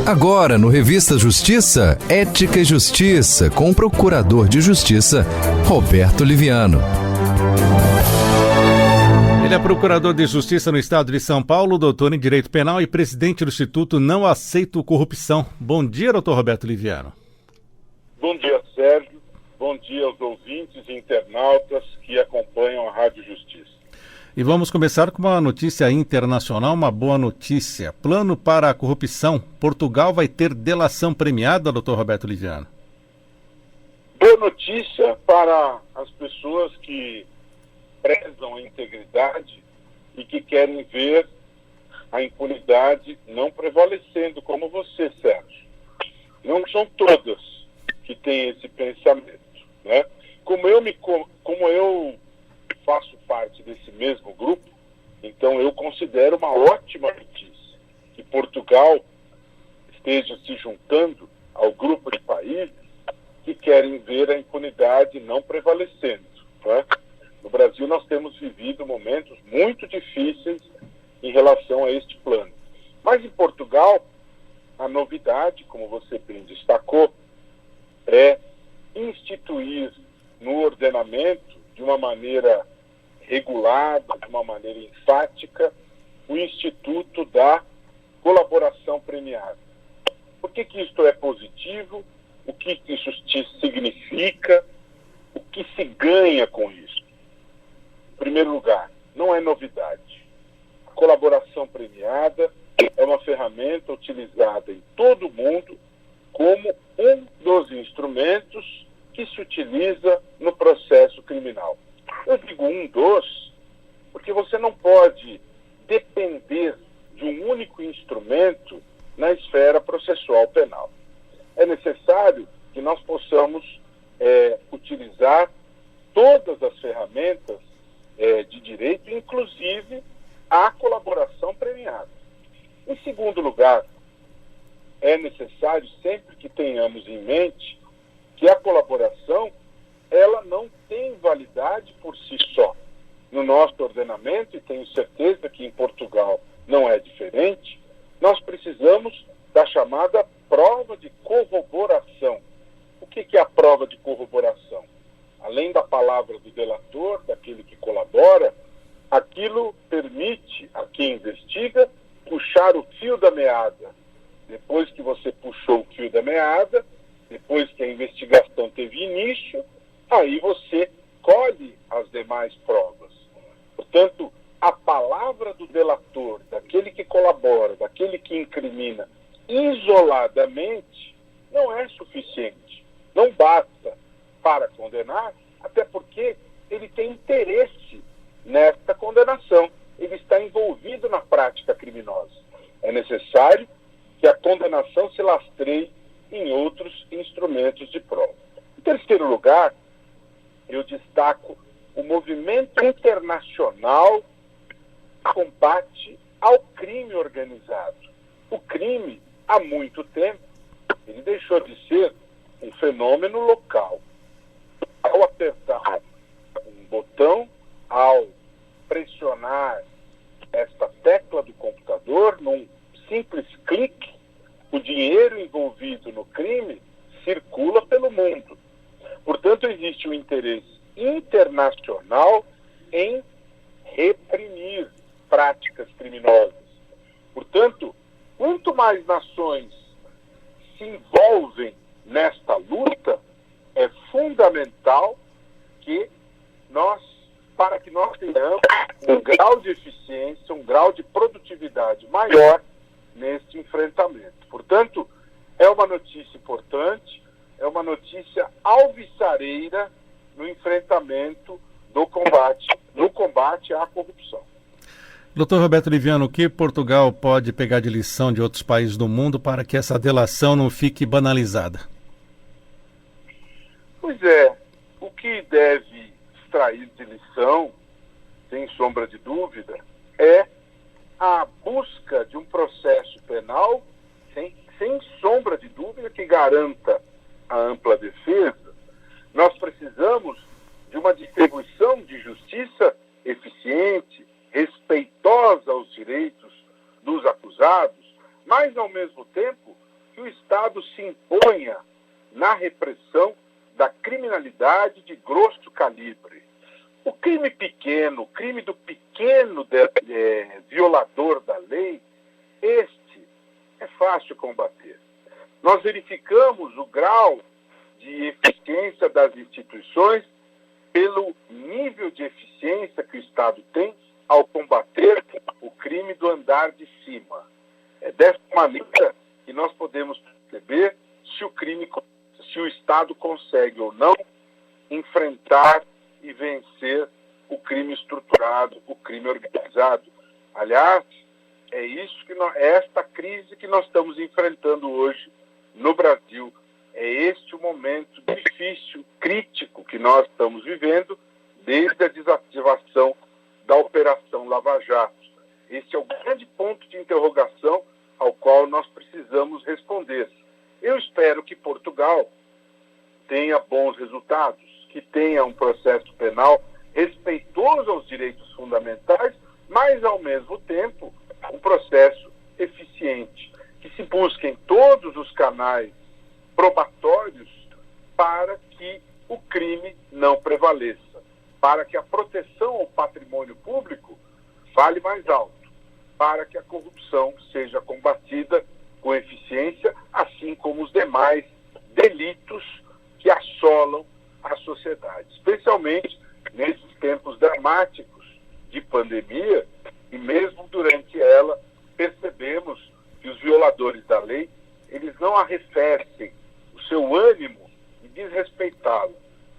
Agora, no Revista Justiça, Ética e Justiça, com o Procurador de Justiça, Roberto Liviano. Ele é procurador de Justiça no Estado de São Paulo, doutor em Direito Penal e presidente do Instituto Não Aceito Corrupção. Bom dia, doutor Roberto Liviano. Bom dia, Sérgio. Bom dia aos ouvintes e internautas que acompanham a Rádio Justiça. E vamos começar com uma notícia internacional, uma boa notícia. Plano para a corrupção. Portugal vai ter delação premiada, doutor Roberto Liviano. Boa notícia para as pessoas que prezam a integridade e que querem ver a impunidade não prevalecendo, como você, Sérgio. Não são todas que têm esse pensamento, né? Como eu faço parte desse mesmo grupo, então eu considero uma ótima notícia que Portugal esteja se juntando ao grupo de países que querem ver a impunidade não prevalecendo, né? No Brasil nós temos vivido momentos muito difíceis em relação a este plano. Mas em Portugal, a novidade, como você bem destacou, é instituir no ordenamento, de uma maneira regulada, de uma maneira enfática, o Instituto da Colaboração Premiada. Por que isto é positivo? O que isso significa? O que se ganha com isso? Em primeiro lugar, não é novidade. A colaboração premiada é uma ferramenta utilizada em todo o mundo como um dos instrumentos que se utiliza no processo criminal. Eu digo um dos, porque você não pode depender de um único instrumento na esfera processual penal. É necessário que nós possamos utilizar todas as ferramentas de direito, inclusive a colaboração premiada. Em segundo lugar, é necessário sempre que tenhamos em mente que a colaboração ela não tem validade por si só. No nosso ordenamento, e tenho certeza que em Portugal não é diferente, nós precisamos da chamada prova de corroboração. O que é a prova de corroboração? Além da palavra do delator, daquele que colabora, aquilo permite a quem investiga puxar o fio da meada. Depois que você puxou o fio da meada, depois que a investigação teve início, aí você colhe as demais provas. Portanto, a palavra do delator, daquele que colabora, daquele que incrimina, isoladamente, não é suficiente. Não basta para condenar, até porque ele tem interesse nesta condenação. Ele está envolvido na prática criminosa. É necessário que a condenação se lastreie em outros instrumentos de prova. Em terceiro lugar, eu destaco o movimento internacional de combate ao crime organizado. O crime, há muito tempo, ele deixou de ser um fenômeno local. Ao apertar um botão, ao pressionar esta tecla do computador, num simples clique, o dinheiro envolvido no crime circula pelo mundo. Portanto, existe um interesse internacional em reprimir práticas criminosas. Portanto, quanto mais nações se envolvem nesta luta, é fundamental que para que nós tenhamos um grau de eficiência, um grau de produtividade maior neste enfrentamento. Portanto, é uma notícia importante, é uma notícia alvissareira no enfrentamento no combate à corrupção. Doutor Roberto Liviano, o que Portugal pode pegar de lição de outros países do mundo para que essa delação não fique banalizada? Pois é, o que deve extrair de lição, sem sombra de dúvida, é a busca de um processo penal, sem sombra de dúvida, que garanta a ampla defesa. Nós precisamos de uma distribuição de justiça eficiente, respeitosa aos direitos dos acusados, mas, ao mesmo tempo, que o Estado se imponha na repressão da criminalidade de grosso calibre. O crime pequeno, o crime do pequeno violador da lei, este é fácil combater. Nós verificamos o grau de eficiência das instituições pelo nível de eficiência que o Estado tem ao combater o crime do andar de cima. É dessa maneira que nós podemos perceber se o Estado consegue ou não enfrentar e vencer o crime estruturado, o crime organizado. Aliás, é esta crise que nós estamos enfrentando hoje no Brasil. É este o momento difícil, crítico que nós estamos vivendo desde a desativação da Operação Lava Jato. Este é o grande ponto de interrogação ao qual nós precisamos responder. Eu espero que Portugal tenha bons resultados, que tenha um processo penal respeitoso aos direitos fundamentais, mas, ao mesmo tempo, um processo eficiente, que se busquem todos os canais probatórios para que o crime não prevaleça, para que a proteção ao patrimônio público fale mais alto, para que a corrupção seja combatida com eficiência, assim como os demais delitos que assolam a sociedade, especialmente nesses tempos dramáticos de pandemia, e mesmo durante ela percebemos que os violadores da lei, eles não arrefecem o seu ânimo em desrespeitá-la.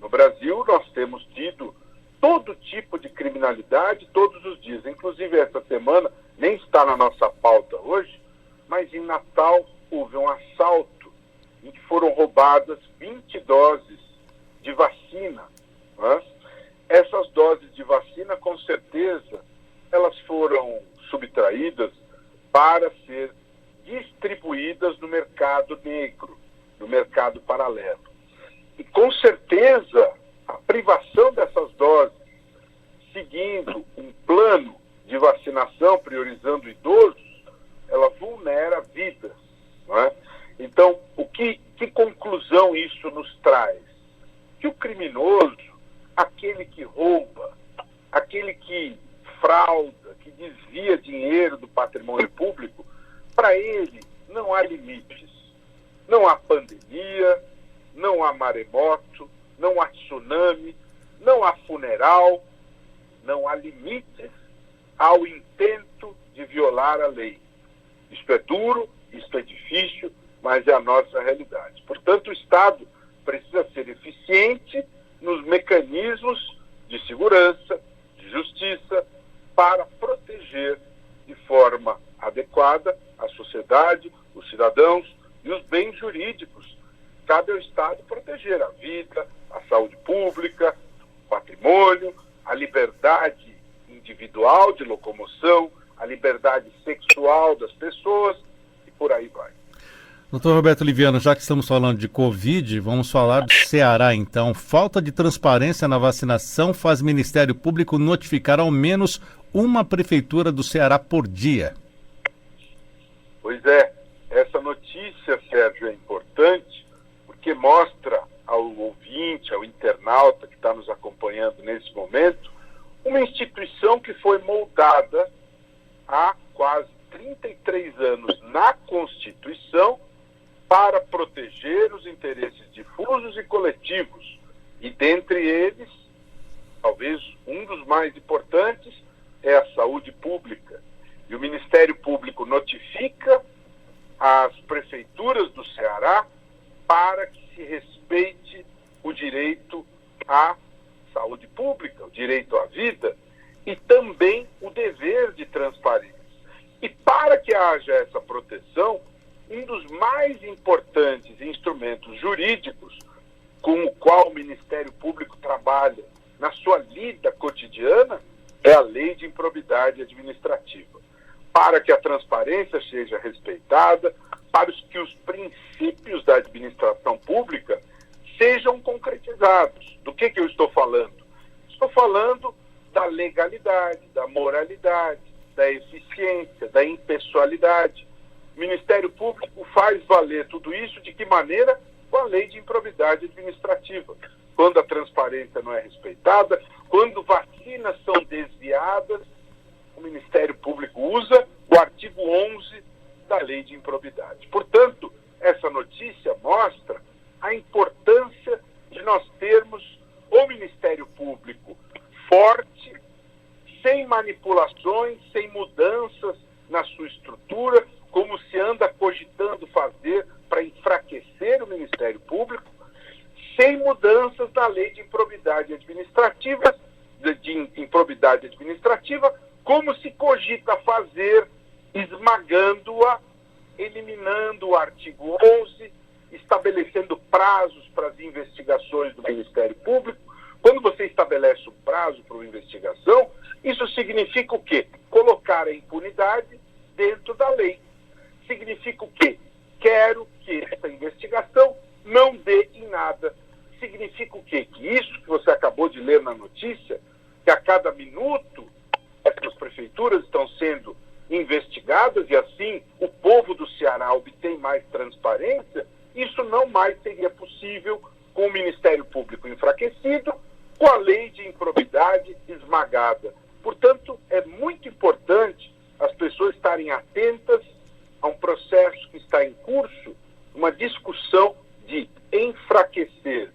No Brasil, nós temos tido todo tipo de criminalidade todos os dias. Inclusive, essa semana, nem está na nossa pauta hoje, mas em Natal houve um assalto em que foram roubadas 20 doses de vacina. Né? Essas doses de vacina, com certeza, elas foram subtraídas para ser distribuídas no mercado negro, no mercado paralelo. E, com certeza, a privação dessas doses, seguindo um plano de vacinação, priorizando idosos, ela vulnera vidas. Não é? Então, que conclusão isso nos traz? Que o criminoso, aquele que rouba, aquele que frauda, que desvia dinheiro do patrimônio público, para ele não há limites. Não há pandemia, não há maremoto, não há tsunami, não há funeral, não há limites ao intento de violar a lei. Isto é duro, isto é difícil, mas é a nossa realidade. Portanto, o Estado precisa ser eficiente nos mecanismos de segurança, de justiça, para proteger de forma adequada a sociedade, os cidadãos e os bens jurídicos. Cabe ao Estado proteger a vida, a saúde pública, o patrimônio, a liberdade individual de locomoção, a liberdade sexual das pessoas e por aí vai. Doutor Roberto Liviano, já que estamos falando de Covid, vamos falar do Ceará, então. Falta de transparência na vacinação faz o Ministério Público notificar ao menos uma prefeitura do Ceará por dia. Pois é, essa notícia, Sérgio, é importante porque mostra ao ouvinte, ao internauta que está nos acompanhando nesse momento, uma instituição que foi moldada há quase 33 anos na Constituição para proteger os interesses difusos e coletivos. E dentre eles, talvez um dos mais importantes, é a saúde pública. E o Ministério Público notifica as prefeituras do Ceará para que se respeite o direito à saúde pública, o direito à vida e também o dever de transparência. E para que haja essa proteção, um dos mais importantes instrumentos jurídicos com o qual o Ministério Público trabalha na sua lida cotidiana é a Lei de Improbidade Administrativa. Para que a transparência seja respeitada, para que os princípios da administração pública sejam concretizados. Do que eu estou falando? Estou falando da legalidade, da moralidade, da eficiência, da impessoalidade. O Ministério Público faz valer tudo isso de que maneira? Com a lei de improbidade administrativa. Quando a transparência não é respeitada, quando vacinas são desviadas, o Ministério Público usa o artigo 11 da lei de improbidade. Portanto, essa notícia mostra a importância de nós termos o Ministério Público forte, sem manipulações, sem mudanças na sua estrutura, como se anda cogitando fazer para enfraquecer o Ministério Público, sem mudanças na lei de improbidade administrativa, como se cogita fazer, esmagando-a, eliminando o artigo 11, estabelecendo prazos para as investigações do Ministério Público. Quando você estabelece um prazo para uma investigação, isso significa o quê? Colocar a impunidade dentro da lei. Significa o quê? Quero que essa investigação não dê em nada. Significa o quê? Que isso que você acabou de ler na notícia, que a cada minuto essas prefeituras estão sendo investigadas e assim o povo do Ceará obtém mais transparência, isso não mais seria possível com o Ministério Público enfraquecido, com a lei de improbidade esmagada. Portanto, é muito importante as pessoas estarem atentas a um processo que está em curso, uma discussão de enfraquecer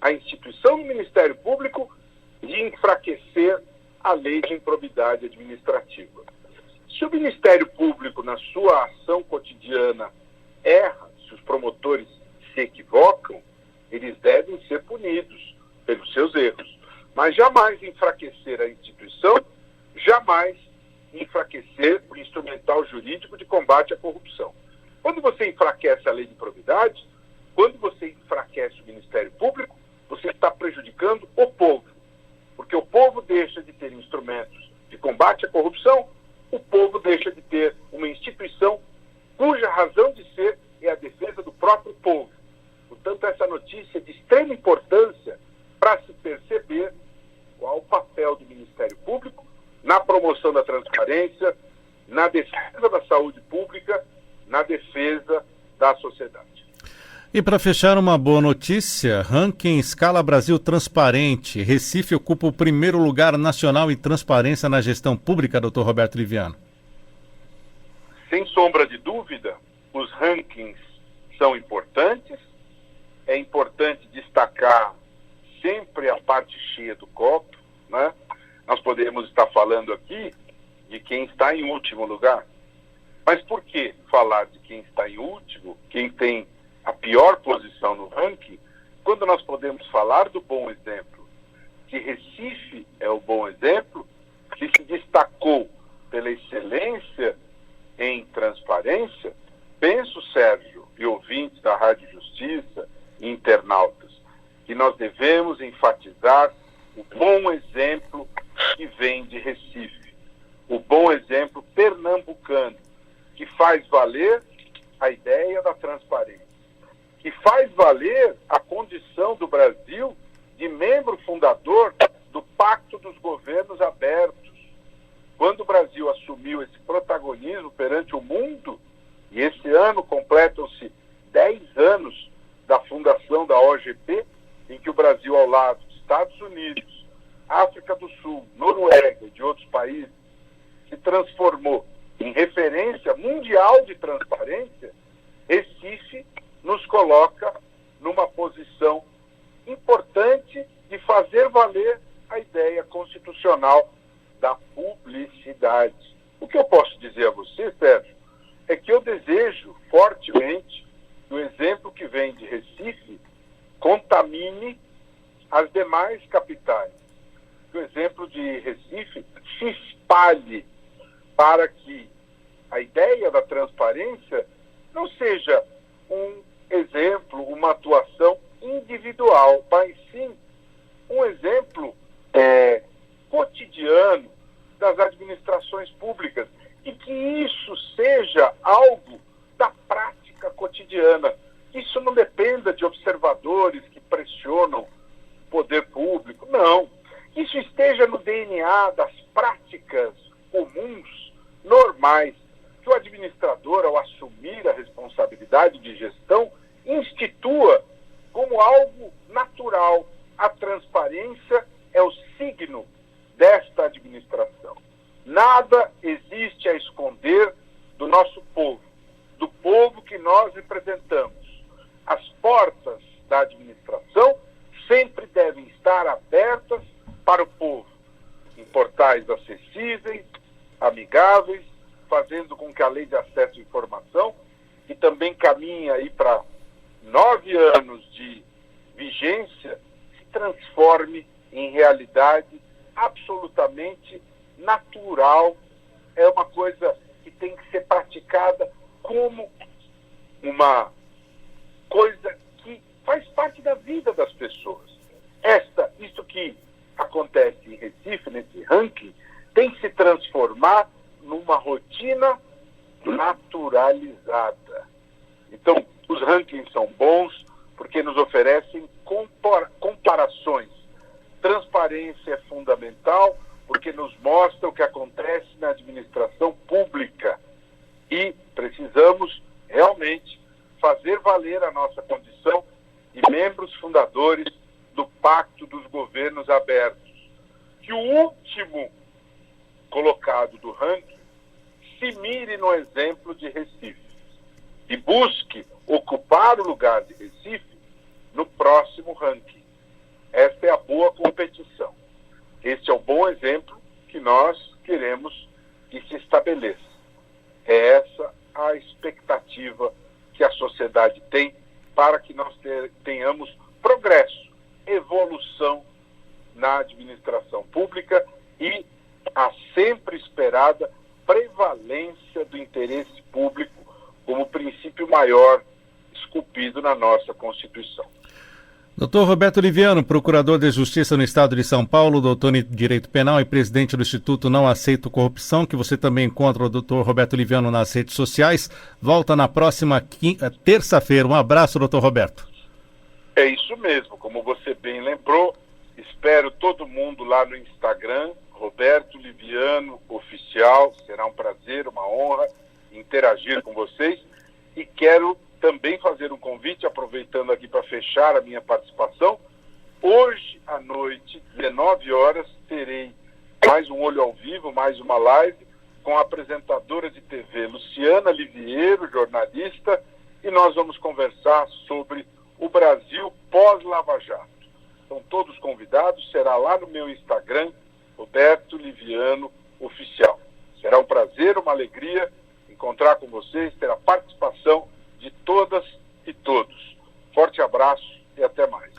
a instituição do Ministério Público, de enfraquecer a lei de improbidade administrativa. Se o Ministério Público, na sua ação cotidiana, erra, se os promotores se equivocam, eles devem ser punidos pelos seus erros. Mas jamais enfraquecer a instituição, jamais enfraquecer o instrumental jurídico de combate à corrupção. Quando você enfraquece a lei de improbidade, quando você enfraquece o Ministério Público, você está prejudicando o povo. Porque o povo deixa de ter instrumentos de combate à corrupção, o povo deixa de ter uma instituição cuja razão de ser é a defesa do próprio povo. Portanto, essa notícia é de extrema importância para se perceber qual o papel do Ministério Público na promoção da transparência, na defesa da saúde pública, na defesa da sociedade. E para fechar, uma boa notícia: ranking Escala Brasil Transparente. Recife ocupa o primeiro lugar nacional em transparência na gestão pública, Dr. Roberto Liviano. Sem sombra de dúvida, os rankings são importantes. É importante destacar sempre a parte cheia do copo, né? Nós podemos estar falando aqui de quem está em último lugar. Mas por que falar de quem está em último, quem tem a pior posição no ranking, quando nós podemos falar do bom exemplo? Que Recife é o bom exemplo, que se destacou pela excelência em transparência. Penso, Sérgio, e ouvintes da Rádio Justiça, e internautas, que nós devemos enfatizar o bom exemplo que vem de Recife, o bom exemplo pernambucano, que faz valer a ideia da transparência, que faz valer a condição do Brasil de membro fundador do Pacto dos Governos Abertos. Quando o Brasil assumiu esse protagonismo perante o mundo, e esse ano completam-se 10 anos da fundação da OGP, em que o Brasil, ao lado dos Estados Unidos, África do Sul, Noruega e de outros países, se transformou em referência mundial de transparência, Recife nos coloca numa posição importante de fazer valer a ideia constitucional da publicidade. O que eu posso dizer a você, Sérgio, é que eu desejo fortemente que o exemplo que vem de Recife contamine as demais capitais. Que o exemplo de Recife se espalhe para que a ideia da transparência não seja um exemplo, uma atuação individual, mas sim um exemplo cotidiano das administrações públicas, e que isso seja algo da prática cotidiana. Isso não dependa de observadores que pressionam o poder público, não. Isso esteja no DNA das práticas comuns, normais, que o administrador, ao assumir qualidade de gestão, institua como algo natural. A transparência é o signo desta administração. Nada existe a esconder do nosso povo, do povo que nós representamos. As portas da administração sempre devem estar abertas para o povo, em portais acessíveis, amigáveis, fazendo com que a lei de acesso à informação, que também caminha aí para 9 anos de vigência, se transforme em realidade absolutamente natural. É uma coisa que tem que ser praticada como uma coisa que faz parte da vida das pessoas. Isto que acontece em Recife, nesse ranking, tem que se transformar numa rotina naturalizada. Então, os rankings são bons porque nos oferecem comparações. Transparência é fundamental porque nos mostra o que acontece na administração pública. E precisamos realmente fazer valer a nossa condição de membros fundadores do Pacto dos Governos Abertos. Que o último colocado do ranking se mire no exemplo de Recife e busque ocupar o lugar de Recife no próximo ranking. Esta é a boa competição. Este é o bom exemplo que nós queremos que se estabeleça. É essa a expectativa que a sociedade tem para que nós tenhamos progresso, evolução na administração pública e a sempre esperada prevalência do interesse público como princípio maior esculpido na nossa Constituição. Dr. Roberto Liviano, procurador de Justiça no Estado de São Paulo, doutor em Direito Penal e presidente do Instituto Não Aceito Corrupção, que você também encontra o Dr. Roberto Liviano nas redes sociais. Volta na próxima terça-feira. Um abraço, doutor Roberto. É isso mesmo, como você bem lembrou, espero todo mundo lá no Instagram, Roberto Liviano Oficial. Será um prazer, uma honra interagir com vocês e quero também fazer um convite, aproveitando aqui para fechar a minha participação. Hoje à noite, 19 horas, terei mais um Olho ao Vivo, mais uma live com a apresentadora de TV Luciana Liviero, jornalista, e nós vamos conversar sobre o Brasil pós-Lava Jato. Estão todos convidados, será lá no meu Instagram, Roberto Liviano Oficial. Será um prazer, uma alegria encontrar com vocês, ter a participação de todas e todos. Forte abraço e até mais.